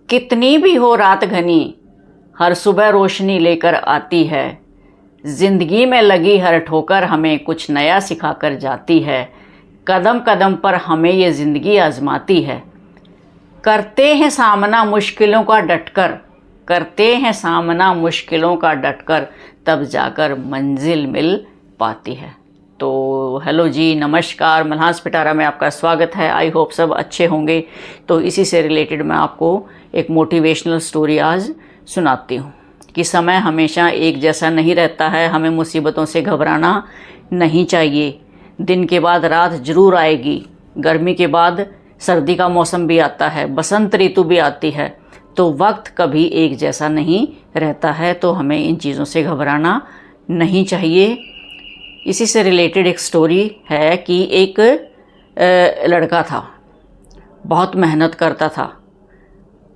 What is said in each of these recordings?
कितनी भी हो रात घनी, हर सुबह रोशनी लेकर आती है। जिंदगी में लगी हर ठोकर हमें कुछ नया सिखा कर जाती है। कदम कदम पर हमें ये ज़िंदगी आजमाती है। करते हैं सामना मुश्किलों का डटकर, करते हैं सामना मुश्किलों का डटकर, तब जाकर मंजिल मिल पाती है। तो हेलो जी, नमस्कार, मल्हास पिटारा में आपका स्वागत है। आई होप सब अच्छे होंगे। तो इसी से रिलेटेड मैं आपको एक मोटिवेशनल स्टोरी आज सुनाती हूँ कि समय हमेशा एक जैसा नहीं रहता है। हमें मुसीबतों से घबराना नहीं चाहिए। दिन के बाद रात ज़रूर आएगी, गर्मी के बाद सर्दी का मौसम भी आता है, बसंत ऋतु भी आती है। तो वक्त कभी एक जैसा नहीं रहता है, तो हमें इन चीज़ों से घबराना नहीं चाहिए। इसी से रिलेटेड एक स्टोरी है कि एक लड़का था, बहुत मेहनत करता था,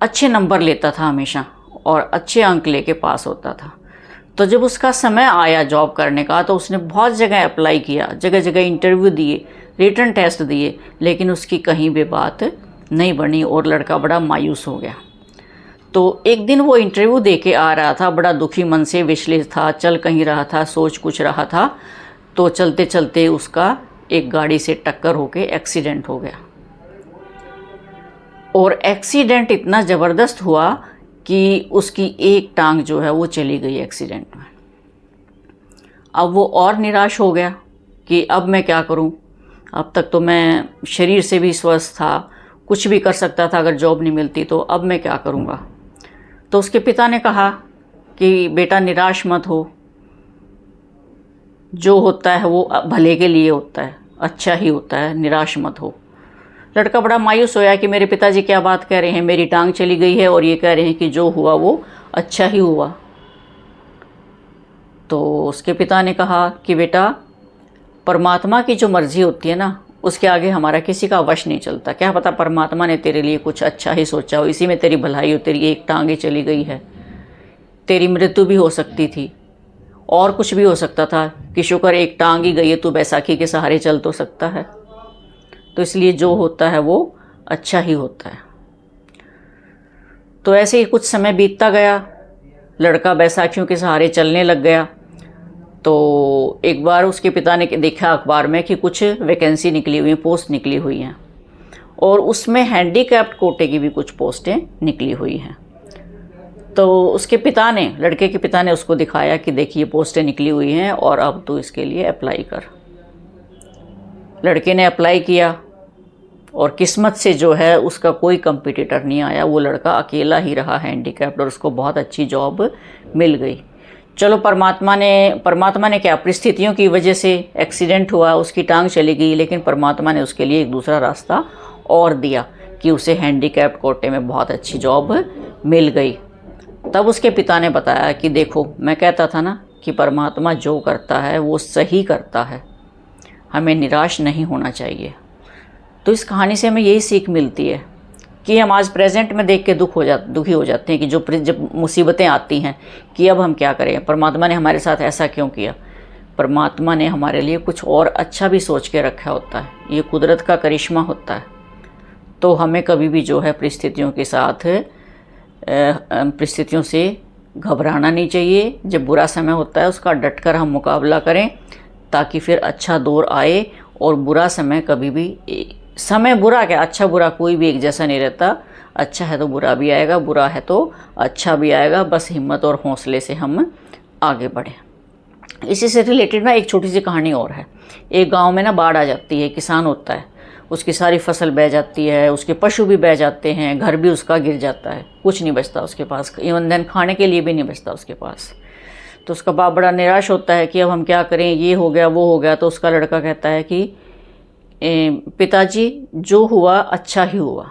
अच्छे नंबर लेता था हमेशा और अच्छे अंक लेके पास होता था। तो जब उसका समय आया जॉब करने का, तो उसने बहुत जगह अप्लाई किया, जगह जगह इंटरव्यू दिए, रिटन टेस्ट दिए, लेकिन उसकी कहीं भी बात नहीं बनी और लड़का बड़ा मायूस हो गया। तो एक दिन वो इंटरव्यू दे के आ रहा था, बड़ा दुखी मन से, विचलित था, चल कहीं रहा था, सोच कुछ रहा था। तो चलते चलते उसका एक गाड़ी से टक्कर होके एक्सीडेंट हो गया। और एक्सीडेंट इतना ज़बरदस्त हुआ कि उसकी एक टांग जो है वो चली गई एक्सीडेंट में। अब वो और निराश हो गया कि अब मैं क्या करूं। अब तक तो मैं शरीर से भी स्वस्थ था, कुछ भी कर सकता था अगर जॉब नहीं मिलती तो, अब मैं क्या करूंगा। तो उसके पिता ने कहा कि बेटा निराश मत हो, जो होता है वो भले के लिए होता है, अच्छा ही होता है, निराश मत हो। लड़का बड़ा मायूस होया कि मेरे पिताजी क्या बात कह रहे हैं, मेरी टांग चली गई है और ये कह रहे हैं कि जो हुआ वो अच्छा ही हुआ। तो उसके पिता ने कहा कि बेटा, परमात्मा की जो मर्ज़ी होती है ना, उसके आगे हमारा किसी का वश नहीं चलता। क्या पता परमात्मा ने तेरे लिए कुछ अच्छा ही सोचा हो, इसी में तेरी भलाई हो। तेरी एक टांग ही चली गई है, तेरी मृत्यु भी हो सकती थी और कुछ भी हो सकता था कि शुक्र एक टांग ही गई है, तू बैसाखी के सहारे चल तो सकता है। तो इसलिए जो होता है वो अच्छा ही होता है। तो ऐसे ही कुछ समय बीतता गया, लड़का बैसाखियों के सहारे चलने लग गया। तो एक बार उसके पिता ने देखा अखबार में कि कुछ वैकेंसी निकली हुई हैं, पोस्ट निकली हुई हैं, और उसमें हैंडीकैप्ड कोटे की भी कुछ पोस्टें निकली हुई हैं। तो उसके पिता ने, लड़के के पिता ने उसको दिखाया कि देखिए पोस्टें निकली हुई हैं और अब तू इसके लिए अप्लाई कर। लड़के ने अप्लाई किया और किस्मत से जो है उसका कोई कंपटीटर नहीं आया। वो लड़का अकेला ही रहा हैंडीकैप्ड और उसको बहुत अच्छी जॉब मिल गई। चलो परमात्मा ने क्या, परिस्थितियों की वजह से एक्सीडेंट हुआ, उसकी टांग चली गई, लेकिन परमात्मा ने उसके लिए एक दूसरा रास्ता और दिया कि उसे हैंडीकैप्ड कोटे में बहुत अच्छी जॉब मिल गई। तब उसके पिता ने बताया कि देखो, मैं कहता था ना कि परमात्मा जो करता है वो सही करता है, हमें निराश नहीं होना चाहिए। तो इस कहानी से हमें यही सीख मिलती है कि हम आज प्रेजेंट में देख के दुखी हो जाते हैं कि जब मुसीबतें आती हैं कि अब हम क्या करें, परमात्मा ने हमारे साथ ऐसा क्यों किया। परमात्मा ने हमारे लिए कुछ और अच्छा भी सोच के रखा होता है, ये कुदरत का करिश्मा होता है। तो हमें कभी भी जो है परिस्थितियों से घबराना नहीं चाहिए। जब बुरा समय होता है उसका डटकर हम मुकाबला करें, ताकि फिर अच्छा दौर आए। और बुरा समय कभी भी, समय बुरा क्या, अच्छा बुरा कोई भी एक जैसा नहीं रहता। अच्छा है तो बुरा भी आएगा, बुरा है तो अच्छा भी आएगा। बस हिम्मत और हौसले से हम आगे बढ़ें। इसी से रिलेटेड ना एक छोटी सी कहानी और है। एक गांव में ना बाढ़ आ जाती है, किसान होता है, उसकी सारी फसल बह जाती है, उसके पशु भी बह जाते हैं, घर भी उसका गिर जाता है, कुछ नहीं बचता उसके पास, इवन देन खाने के लिए भी नहीं बचता उसके पास। तो उसका बाप बड़ा निराश होता है कि अब हम क्या करें, ये हो गया वो हो गया। तो उसका लड़का कहता है कि पिताजी, जो हुआ अच्छा ही हुआ,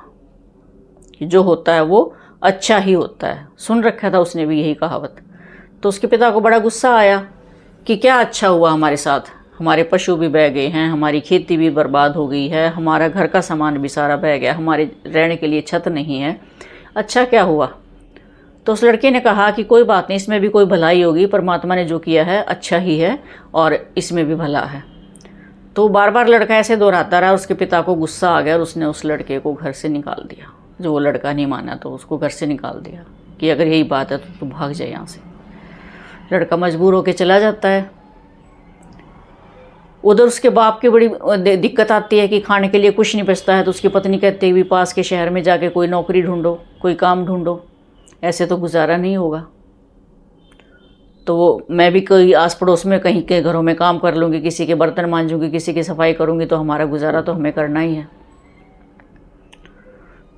जो होता है वो अच्छा ही होता है। सुन रखा था उसने भी यही कहावत। तो उसके पिता को बड़ा गुस्सा आया कि क्या अच्छा हुआ हमारे साथ, हमारे पशु भी बह गए हैं, हमारी खेती भी बर्बाद हो गई है, हमारा घर का सामान भी सारा बह गया, हमारे रहने के लिए छत नहीं है, अच्छा क्या हुआ। तो उस लड़के ने कहा कि कोई बात नहीं, इसमें भी कोई भलाई होगी, परमात्मा ने जो किया है अच्छा ही है और इसमें भी भला है। तो बार बार लड़का ऐसे दोहराता रहा, उसके पिता को गुस्सा आ गया और उसने उस लड़के को घर से निकाल दिया। जो वो लड़का नहीं माना तो उसको घर से निकाल दिया कि अगर यही बात है तो तू भाग जाए यहाँ से। लड़का मजबूर होकर चला जाता है। उधर उसके बाप की बड़ी दिक्कत आती है कि खाने के लिए कुछ नहीं बचता है, तो उसकी पत्नी कहती है भी पास के शहर में जाके कोई नौकरी ढूंढो, कोई काम ढूंढो, ऐसे तो गुजारा नहीं होगा। तो मैं भी कोई आस पड़ोस में कहीं के घरों में काम कर लूँगी, किसी के बर्तन मांजूंगी, किसी की सफाई करूँगी, तो हमारा गुजारा तो हमें करना ही है।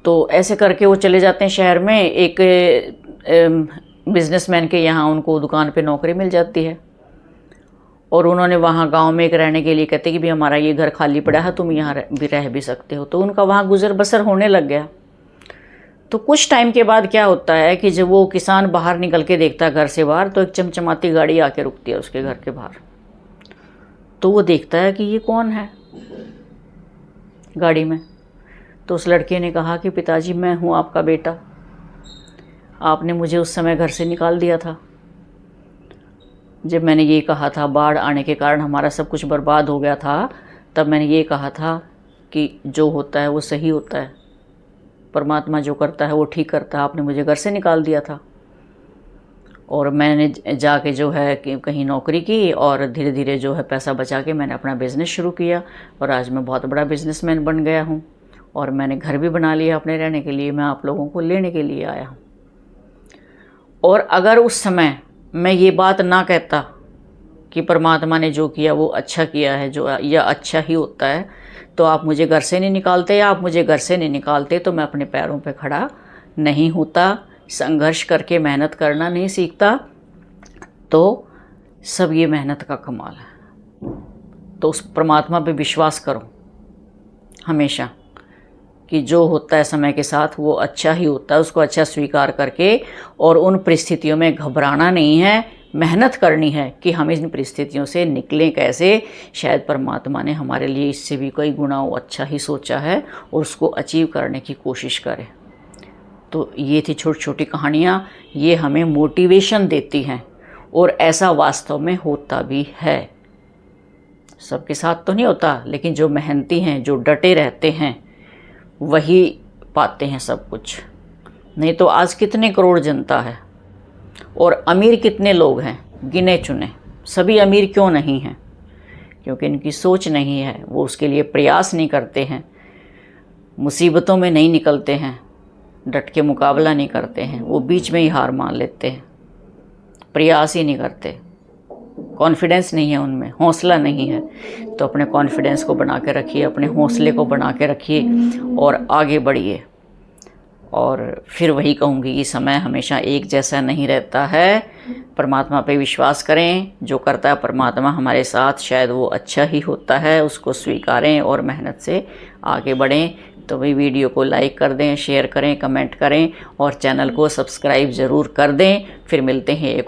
तो ऐसे करके वो चले जाते हैं शहर में। एक बिजनेसमैन के यहाँ उनको दुकान पे नौकरी मिल जाती है, और उन्होंने वहाँ गांव में एक रहने के लिए कहते कि भी हमारा ये घर खाली पड़ा है, तुम यहाँ भी रह भी सकते हो। तो उनका वहाँ गुजर बसर होने लग गया। तो कुछ टाइम के बाद क्या होता है कि जब वो किसान बाहर निकल के देखता है घर से बाहर, तो एक चमचमाती गाड़ी आके रुकती है उसके घर के बाहर। तो वो देखता है कि ये कौन है गाड़ी में। तो उस लड़के ने कहा कि पिताजी, मैं हूँ आपका बेटा, आपने मुझे उस समय घर से निकाल दिया था जब मैंने ये कहा था, बाढ़ आने के कारण हमारा सब कुछ बर्बाद हो गया था, तब मैंने ये कहा था कि जो होता है वो सही होता है, परमात्मा जो करता है वो ठीक करता है। आपने मुझे घर से निकाल दिया था, और मैंने जाके जो है कि कहीं नौकरी की, और धीरे धीरे जो है पैसा बचा के मैंने अपना बिज़नेस शुरू किया, और आज मैं बहुत बड़ा बिजनेसमैन बन गया हूँ, और मैंने घर भी बना लिया अपने रहने के लिए। मैं आप लोगों को लेने के लिए आया हूँ। और अगर उस समय मैं ये बात ना कहता कि परमात्मा ने जो किया वो अच्छा किया है, जो या अच्छा ही होता है, तो आप मुझे घर से नहीं निकालते, या आप मुझे घर से नहीं निकालते तो मैं अपने पैरों पे खड़ा नहीं होता, संघर्ष करके मेहनत करना नहीं सीखता। तो सब ये मेहनत का कमाल है। तो उस परमात्मा पे विश्वास करो हमेशा कि जो होता है समय के साथ वो अच्छा ही होता है, उसको अच्छा स्वीकार करके, और उन परिस्थितियों में घबराना नहीं है, मेहनत करनी है कि हम इन परिस्थितियों से निकलें कैसे। शायद परमात्मा ने हमारे लिए इससे भी कई गुना अच्छा ही सोचा है, और उसको अचीव करने की कोशिश करें। तो ये थी छोटी छोटी कहानियाँ, ये हमें मोटिवेशन देती हैं, और ऐसा वास्तव में होता भी है। सबके साथ तो नहीं होता, लेकिन जो मेहनती हैं, जो डटे रहते हैं, वही पाते हैं सब कुछ। नहीं तो आज कितने करोड़ जनता है, और अमीर कितने लोग हैं, गिने चुने। सभी अमीर क्यों नहीं हैं? क्योंकि इनकी सोच नहीं है, वो उसके लिए प्रयास नहीं करते हैं, मुसीबतों में नहीं निकलते हैं, डट के मुकाबला नहीं करते हैं, वो बीच में ही हार मान लेते हैं, प्रयास ही नहीं करते, कॉन्फिडेंस नहीं है उनमें, हौसला नहीं है। तो अपने कॉन्फिडेंस को बना के रखिए, अपने हौसले को बना के रखिए, और आगे बढ़िए। और फिर वही कहूँगी कि समय हमेशा एक जैसा नहीं रहता है। परमात्मा पे विश्वास करें, जो करता है परमात्मा हमारे साथ, शायद वो अच्छा ही होता है, उसको स्वीकारें और मेहनत से आगे बढ़ें। तो भाई वीडियो को लाइक कर दें, शेयर करें, कमेंट करें, और चैनल को सब्सक्राइब ज़रूर कर दें। फिर मिलते हैं एक